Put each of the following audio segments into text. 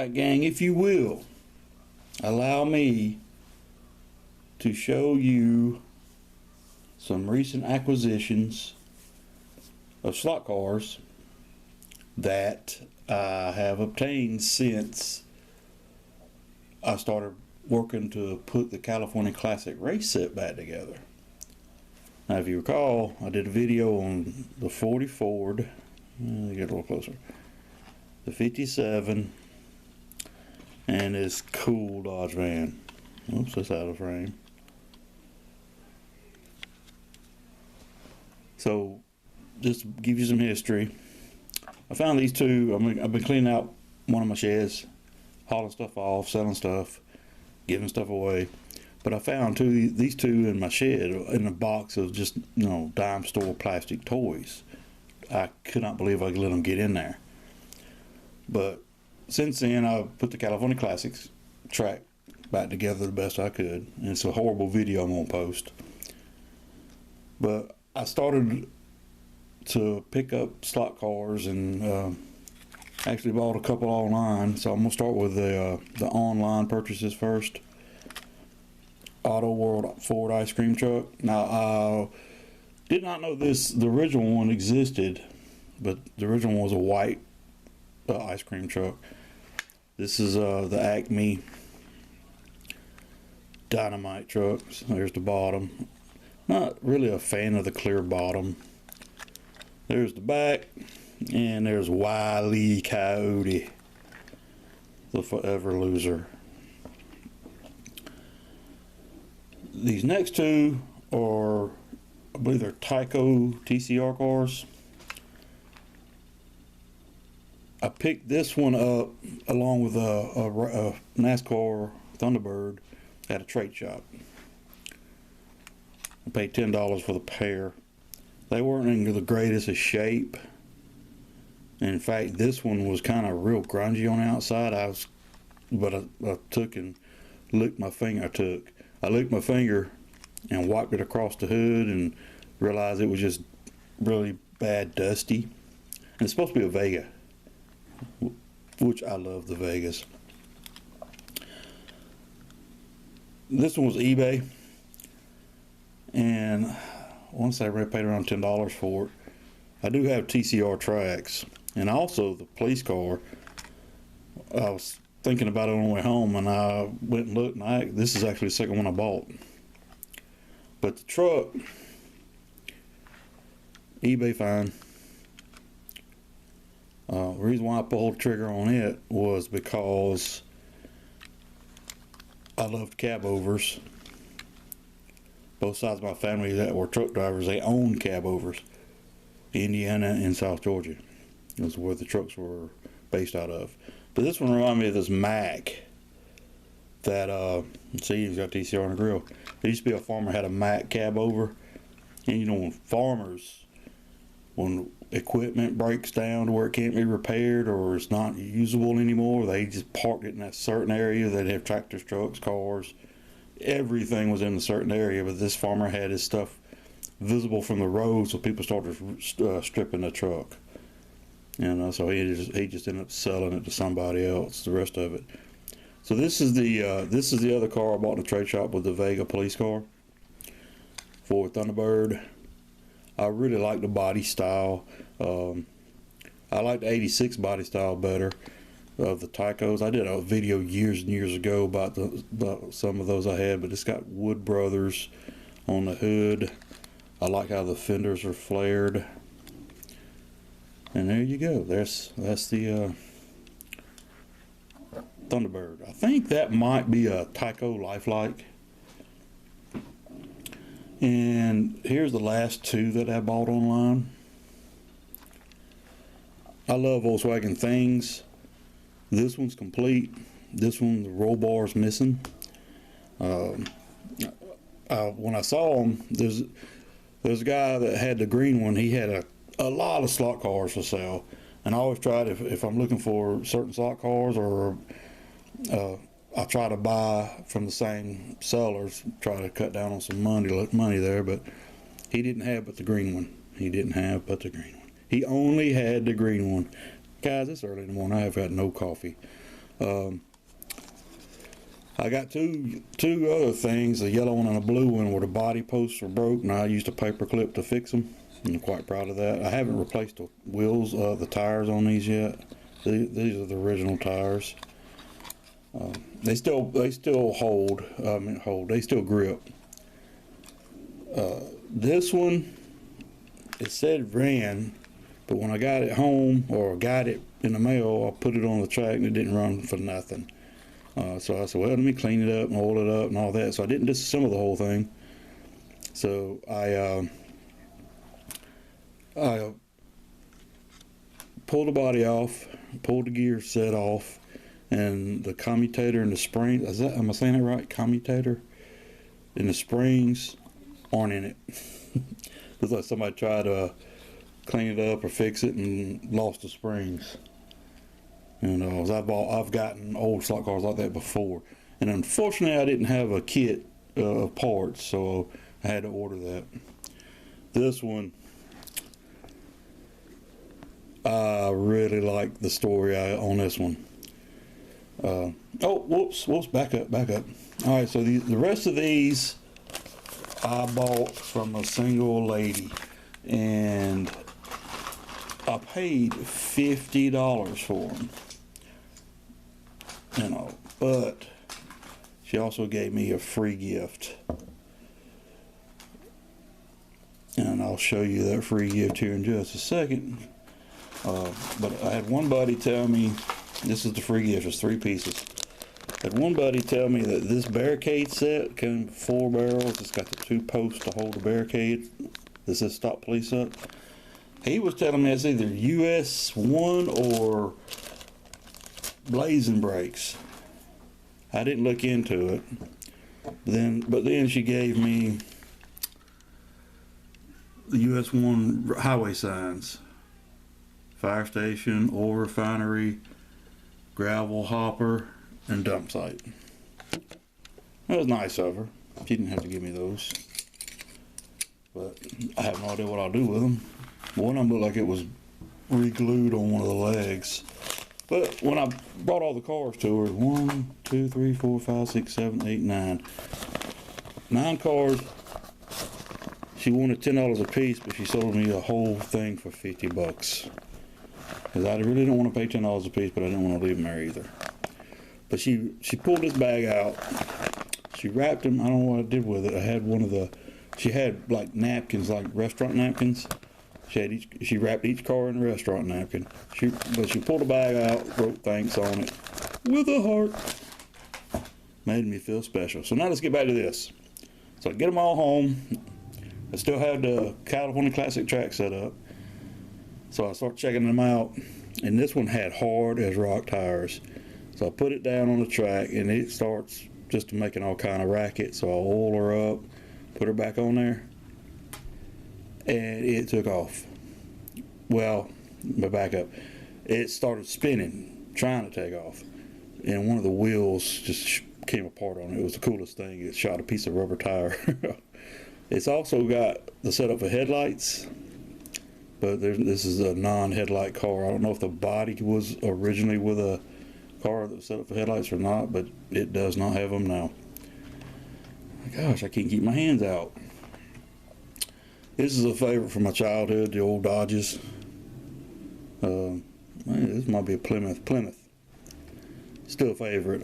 Alright gang, if you will, allow me to show you some recent acquisitions of slot cars that I have obtained since I started working to put the California Classic race set back together. Now if you recall, I did a video on the 40 Ford, get a little closer, the 57, and this cool Dodge van. Oops, that's out of frame. So just to give you some history, I found these two. I've been cleaning out one of my sheds, hauling stuff off, selling stuff, giving stuff away. But I found these two in my shed in a box of just, dime store plastic toys. I could not believe I could let them get in there. But since then, I put the California Classics track back together the best I could. And it's a horrible video I'm going to post. But I started to pick up slot cars and actually bought a couple online. So I'm going to start with the online purchases first. Auto World Ford ice cream truck. Now, I did not know the original one existed, but the original one was a white ice cream truck. This is the Acme Dynamite trucks. There's the bottom. Not really a fan of the clear bottom. There's the back, and there's Wile E. Coyote, the forever loser. These next two are, I believe they're Tyco TCR cars. I picked this one up along with a NASCAR Thunderbird at a trade shop. I paid $10 for the pair. They weren't in the greatest of shape. In fact, this one was kind of real grungy on the outside. I took and licked my finger. I licked my finger and wiped it across the hood and realized it was just really bad dusty. And it's supposed to be a Vega, which I love the Vegas. This one was eBay, and once I paid around $10 for it. I do have TCR tracks, and also the police car. I was thinking about it on the way home, and I went and looked, and this is actually the second one I bought. But the truck, eBay fine. The reason why I pulled the trigger on it was because I loved cab overs. Both sides of my family that were truck drivers, they owned cab overs. Indiana and South Georgia was where the trucks were based out of. But this one reminded me of this Mack that, see, he's got TCR on the grill. There used to be a farmer had a Mack cab over. And when farmers, when equipment breaks down to where it can't be repaired or it's not usable anymore, they just parked it in that certain area. They'd have tractors, trucks, cars. Everything was in a certain area, but this farmer had his stuff visible from the road, so people started stripping the truck. And so he just ended up selling it to somebody else, the rest of it. So this is the other car I bought in the trade shop with the Vega police car, Ford Thunderbird. I really like the body style. I like the 86 body style better of the Tycos. I did a video years and years ago about some of those I had, but it's got Wood Brothers on the hood. I like how the fenders are flared. And there you go. That's the Thunderbird. I think that might be a Tyco Lifelike. And here's the last two that I bought online. I love Volkswagen things. This one's complete. This one, the roll bar is missing. When I saw them, there's a guy that had the green one. He had a lot of slot cars for sale, and I always try to, if I'm looking for certain slot cars, or I try to buy from the same sellers, try to cut down on some money there. But he didn't have but the green one. He only had the green one. Guys, it's early in the morning. I have had no coffee. I got two other things, a yellow one and a blue one, where the body posts were broke, and I used a paper clip to fix them. I'm quite proud of that. I haven't replaced the wheels, the tires on these yet. These are the original tires. They still hold. They still grip. This one, it said ran, but when I got it home or got it in the mail, I put it on the track and it didn't run for nothing. So I said, well, let me clean it up and oil it up and all that. So I didn't disassemble the whole thing. So I pulled the body off, pulled the gear set off, and the commutator and the springs, am I saying that right? Commutator and the springs aren't in it. Looks like somebody tried to clean it up or fix it and lost the springs. And I've gotten old slot cars like that before, and unfortunately I didn't have a kit of parts, so I had to order that. This one, I really like the story on this one. Whoops, back up. All right, so the rest of these I bought from a single lady, and I paid $50 for them. But she also gave me a free gift, and I'll show you that free gift here in just a second. But I had one buddy tell me, this is the free gift, it's 3 pieces. I had one buddy tell me that this barricade set came with 4 barrels. It's got the 2 posts to hold the barricade. This says stop police up. He was telling me it's either US 1 or blazing brakes. I didn't look into it. But then she gave me the US 1 highway signs. Fire station, oil refinery, gravel hopper, and dump site. That was nice of her. She didn't have to give me those. But I have no idea what I'll do with them. One of them looked like it was re-glued on one of the legs. But when I brought all the cars to her, 1, 2, 3, 4, 5, 6, 7, 8, 9. 9 cars. She wanted $10 a piece, but she sold me a whole thing for $50. Because I really don't want to pay $10 a piece, but I didn't want to leave them there either. But she pulled this bag out. She wrapped them. I don't know what I did with it. I had she had like napkins, like restaurant napkins. She wrapped each car in a restaurant napkin. But she pulled the bag out, wrote thanks on it with a heart. Made me feel special. So now let's get back to this. So I get them all home. I still have the California Classic track set up. So I start checking them out, and this one had hard as rock tires. So I put it down on the track, and it starts just making all kind of racket. So I oil her up, put her back on there, and it took off. Well, but back up. It started spinning, trying to take off, and one of the wheels just came apart on it. It was the coolest thing. It shot a piece of rubber tire. It's also got the setup for headlights, but this is a non-headlight car. I don't know if the body was originally with a car that was set up for headlights or not, but it does not have them now. Gosh, I can't keep my hands out. This is a favorite from my childhood, the old Dodges. This might be a Plymouth. Still a favorite.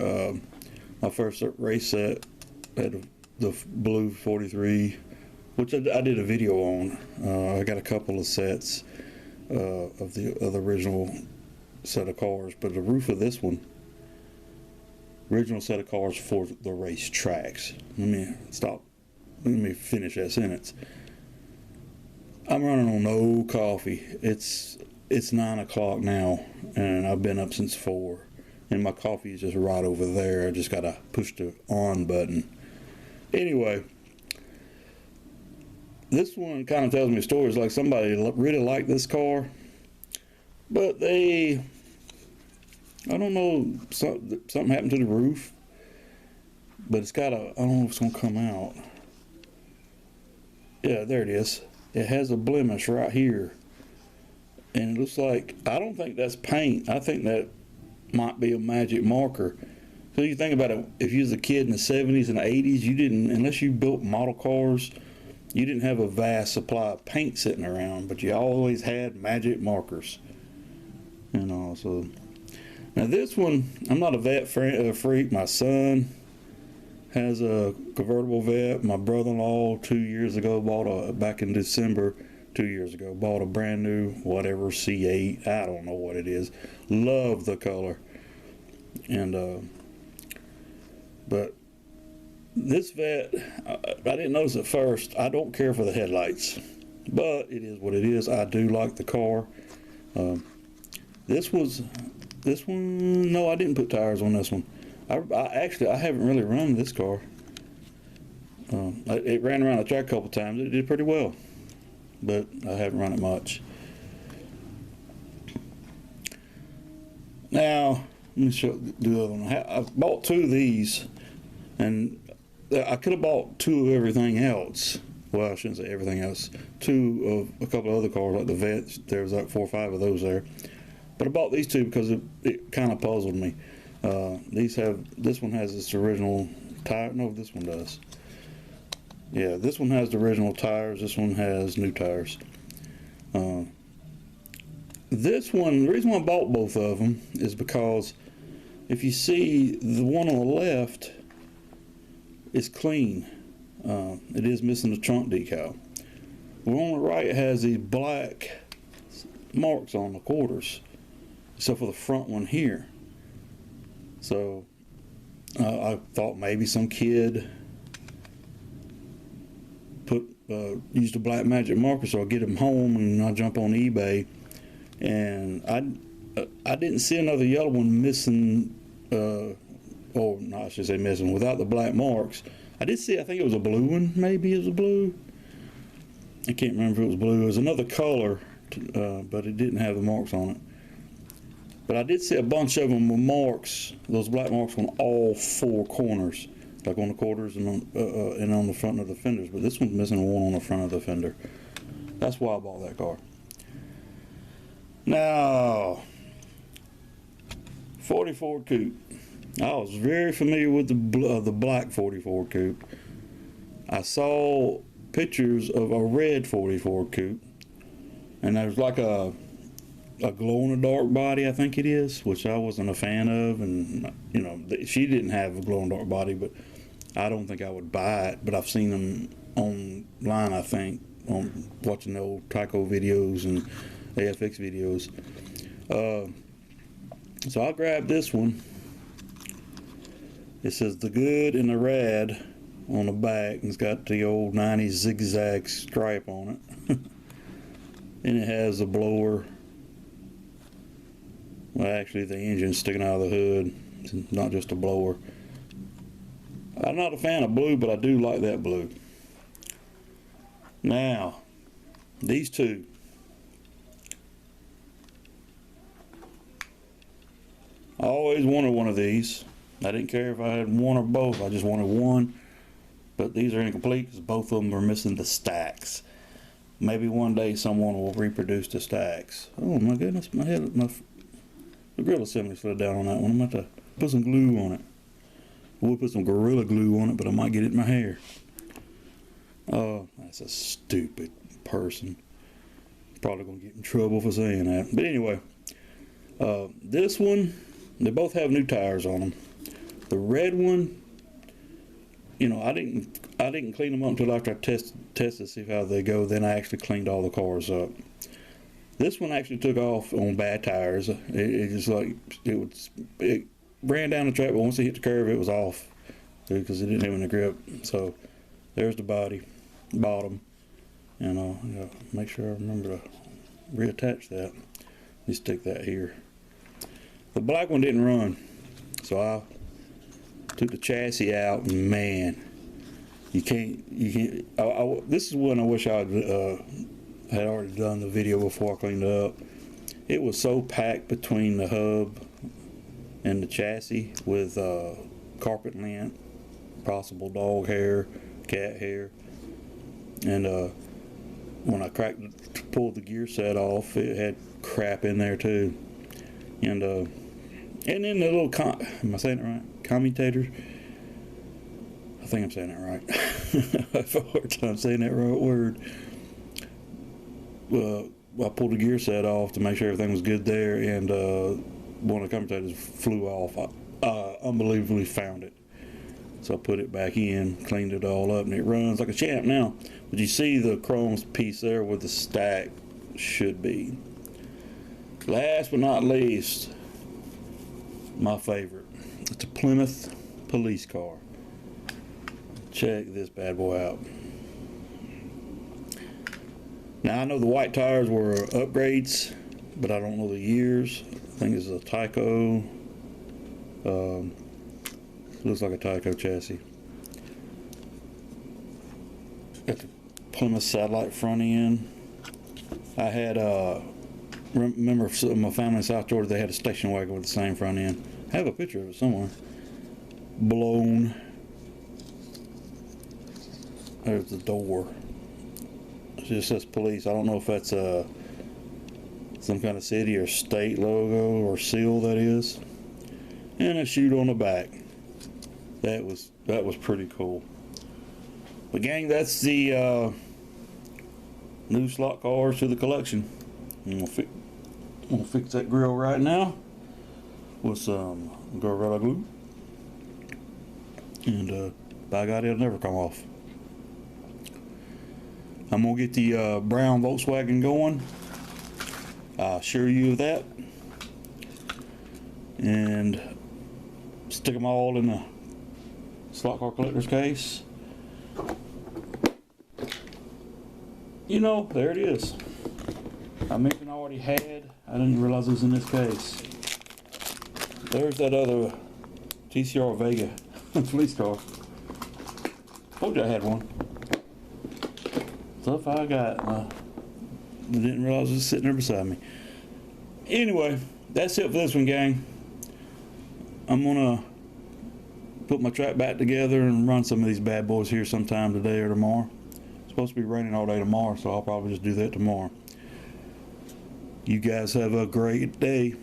My first race set had the blue 43, which I did a video on. I got a couple of sets of the original set of cars, but the roof of this one, original set of cars for the race tracks. Let me finish that sentence. I'm running on no coffee. It's 9 o'clock now, and I've been up since 4, and my coffee is just right over there. I just gotta push the on button. Anyway, this one kind of tells me stories like somebody really liked this car, but I don't know, something happened to the roof, but it's got I don't know if it's gonna come out. Yeah, there it is. It has a blemish right here, and it looks like, I don't think that's paint. I think that might be a magic marker. So you think about it, if you was a kid in the 70s and the 80s, you didn't, unless you built model cars, you didn't have a vast supply of paint sitting around, but you always had magic markers. So now this one, I'm not a vet freak. My son has a convertible vet. My brother-in-law 2 years ago back in December 2 years ago, bought a brand new whatever C8. I don't know what it is. Love the color. And but this vet, I didn't notice at first. I don't care for the headlights, but it is what it is. I do like the car. This one, no, I didn't put tires on this one. I haven't really run this car. It ran around the track a couple times. It did pretty well, but I haven't run it much. Now, let me show the other one. I bought 2 of these, and I could have bought 2 of everything else. Well, I shouldn't say everything else. 2 of a couple of other cars, like the Vets. There's like 4 or 5 of those there. But I bought these 2 because it kind of puzzled me. This one has its original tire. No, this one does. Yeah, this one has the original tires. This one has new tires. This one, the reason why I bought both of them is because if you see the one on the left is clean. It is missing the trunk decal. The one on the right has these black marks on the quarters, except for the front one here. So I thought maybe some kid used a black magic marker, so I get them home and I jump on eBay, and I didn't see another yellow one missing, or no, I should say missing, without the black marks. I did see, I think it was a blue one, maybe it was a blue. I can't remember if it was blue. It was another color, but it didn't have the marks on it. But I did see a bunch of them with marks, those black marks on all 4 corners, like on the quarters and on the front of the fenders. But this one's missing one on the front of the fender. That's why I bought that car. Now, 44 coupe. I was very familiar with the black 44 coupe. I saw pictures of a red 44 coupe, and there's like a glow-in-the-dark body, I think it is, which I wasn't a fan of. And she didn't have a glow-in-the-dark body, but I don't think I would buy it. But I've seen them online, I think, on watching the old Tyco videos and AFX videos. So I grabbed this one. It says the good and the rad on the back, and it's got the old 90s zigzag stripe on it. And it has a blower. Well, actually, the engine's sticking out of the hood. It's not just a blower. I'm not a fan of blue, but I do like that blue. Now, these 2. I always wanted one of these. I didn't care if I had one or both. I just wanted one. But these are incomplete because both of them are missing the stacks. Maybe one day someone will reproduce the stacks. Oh my goodness, the grill assembly slid down on that one. I'm going to have to put some glue on it. We'll put some Gorilla Glue on it, but I might get it in my hair. Oh, that's a stupid person. Probably going to get in trouble for saying that. But anyway, this one, they both have new tires on them. The red one, I didn't clean them up until after I tested to see how they go. Then I actually cleaned all the cars up. This one actually took off on bad tires. It ran down the track, but once it hit the curve, it was off because it didn't have any grip. So there's the bottom, and I'll make sure I remember to reattach that. Let me stick that here. The black one didn't run, so I took the chassis out, and man, you can't. This is one I wish I had already done the video before I cleaned it up. It was so packed between the hub and the chassis with carpet lint, possible dog hair, cat hair, and when I pulled the gear set off, it had crap in there too. And And then the little, am I saying it right? Commutators. I think I'm saying that right. I have a hard time saying that right word. I pulled the gear set off to make sure everything was good there, and one of the commutators flew off. I unbelievably found it. So I put it back in, cleaned it all up, and it runs like a champ now. But you see the chrome piece there where the stack should be. Last but not least, my favorite. It's a Plymouth police car. Check this bad boy out. Now I know the white tires were upgrades, but I don't know the years. I think it's a Tyco. Looks like a Tyco chassis. Got the Plymouth satellite front end. I had remember my family in South Georgia, they had a station wagon with the same front end. I have a picture of it somewhere. Blown. There's the door. It just says police. I don't know if that's some kind of city or state logo or seal that is. And a chute on the back. That was pretty cool. But gang, that's the new slot cars to the collection. I'm gonna fix that grill right now with some Gorilla Glue. And by God, it'll never come off. I'm gonna get the brown Volkswagen going. I'll assure you of that. And stick them all in the slot car collector's case. You know, there it is. I mentioned I already had. I didn't realize it was in this case. There's that other TCR Vega police car. Told you I had one. Stuff I got. I didn't realize it was sitting there beside me. Anyway, that's it for this one, gang. I'm gonna put my track back together and run some of these bad boys here sometime today or tomorrow. It's supposed to be raining all day tomorrow, so I'll probably just do that tomorrow. You guys have a great day.